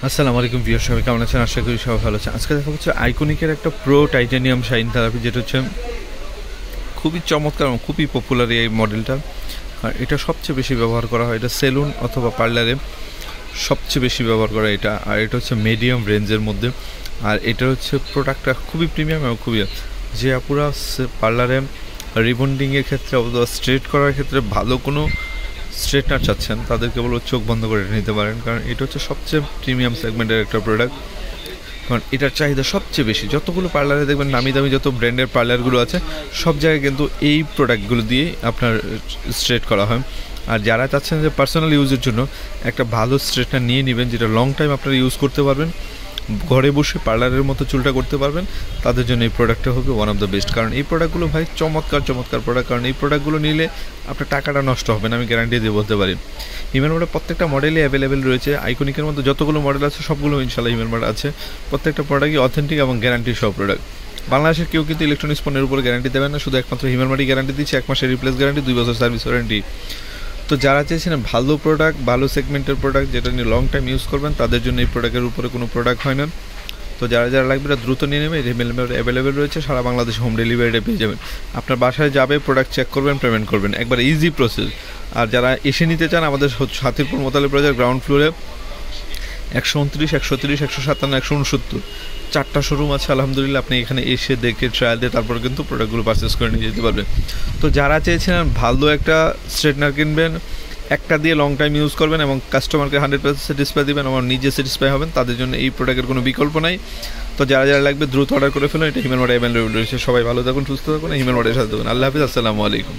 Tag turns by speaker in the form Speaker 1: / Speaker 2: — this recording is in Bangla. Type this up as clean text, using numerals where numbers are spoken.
Speaker 1: আসসালামু আলাইকুম ভিউয়ার, সবাই কেমন আছেন? আশা করি সবাই ভালো আছেন। আজকে দেখা হচ্ছে আইকনিকের একটা প্রো টাইটানিয়াম শাইন থেরাপি, যেটা হচ্ছে খুবই চমৎকার এবং খুবই পপুলার এই মডেলটা। আর এটা সবচেয়ে বেশি ব্যবহার করা হয়, এটা সেলুন অথবা পার্লারে সবচেয়ে বেশি ব্যবহার করা এটা। আর এটা হচ্ছে মিডিয়াম রেঞ্জের মধ্যে। আর এটা হচ্ছে প্রোডাক্টটা খুবই প্রিমিয়াম এবং খুবই, যে আপুরা পার্লারে রিবন্ডিংয়ের ক্ষেত্রে অথবা স্ট্রেট করার ক্ষেত্রে ভালো কোনো স্ট্রেটনার চাচ্ছেন, তাদেরকে বলবো চোখ বন্ধ করে নিতে পারেন, কারণ এটা হচ্ছে সবচেয়ে প্রিমিয়াম সেগমেন্টের একটা প্রোডাক্ট। কারণ এটার চাহিদা সবচেয়ে বেশি। যতগুলো পার্লারে দেখবেন নামি দামি যত ব্র্যান্ডের পার্লারগুলো আছে, সব জায়গায় কিন্তু এই প্রোডাক্টগুলো দিয়ে আপনার স্ট্রেট করা হয়। আর যারা চাচ্ছেন যে পার্সোনাল ইউজের জন্য একটা ভালো স্ট্রেটনার নিয়ে নেবেন, যেটা লং টাইম আপনারা ইউজ করতে পারবেন, ঘরে বসে পার্লারের মতো চুলটা করতে পারবেন, তাদের জন্য এই প্রোডাক্টটা হবে ওয়ান অফ দ্য বেস্ট। কারণ এই প্রোডাক্টগুলো ভাই চমৎকার প্রোডাক্ট। কারণ এই প্রোডাক্টগুলো নিলে আপনার টাকাটা নষ্ট হবে না, আমি গ্যারান্টি দিয়ে বলতে পারি। হিমেল মার্টে প্রত্যেকটা মডেলই অ্যাভেলেবেল রয়েছে। আইকনিকের মধ্যে যতগুলো মডেল আছে সবগুলো ইনশাল্লাহ হিমেল মার্টে আছে। প্রত্যেকটা প্রোডাক্টই অথেন্টিক এবং গ্যারান্টি সব প্রোডাক্ট। বাংলাদেশের কেউ কিন্তু ইলেকট্রনিক্স পণ্যের উপরে গ্যারান্টি দেবেন না, শুধু একমাত্র হিমেল মার্টই গ্যারান্টি দিচ্ছে। 1 মাসের রিপ্লেস গ্যারান্টি, 2 বছর সার্ভিস ওয়ারেন্টি। তো যারা চাইছেন ভালো প্রোডাক্ট, ভালো সেগমেন্টের প্রোডাক্ট যেটা নিয়ে লং টাইম ইউজ করবেন, তাদের জন্য এই প্রোডাক্টের উপরে কোনো প্রোডাক্ট হয় না। তো যারা লাগবে এটা দ্রুত নিয়ে নেবে। হিমেল মার্ট অ্যাভেলেবেল রয়েছে, সারা বাংলাদেশে হোম ডেলিভারিটা পেয়ে যাবেন। আপনার বাসায় যাবে, প্রোডাক্ট চেক করবেন, পেমেন্ট করবেন, একবার ইজি প্রসেস। আর যারা এসে নিতে চান, আমাদের সাতিরপুর মোতালে বাজার গ্রাউন্ড ফ্লোরে 129, 130, 157, 169 4টা শোরুম আছে আলহামদুলিল্লাহ। আপনি এখানে এসে দেখে ট্রায়াল দিয়ে তারপরে কিন্তু প্রোডাক্টগুলো পারচেস করে নিয়ে যেতে পারবেন। তো যারা চেয়েছিলেন ভালো একটা স্ট্রেটনার কিনবেন, একটা দিয়ে লং টাইম ইউজ করবেন এবং কাস্টমারকে 100% স্যাটিসফাই দেবেন এবং নিজে স্যাটিসফাই হবেন, তাদের জন্য এই প্রোডাক্টের কোনো বিকল্প নাই। তো যারা লাগবে দ্রুত অর্ডার করে ফেলুন। এটা হিমেল মার্টে অ্যাভেলেবল রয়েছে। সবাই ভালো থাকুন, সুস্থ থাকুন, হিমেল মার্টের সাথে থাকুন। আল্লাহ হাফিজ, আসসালামু আলাইকুম।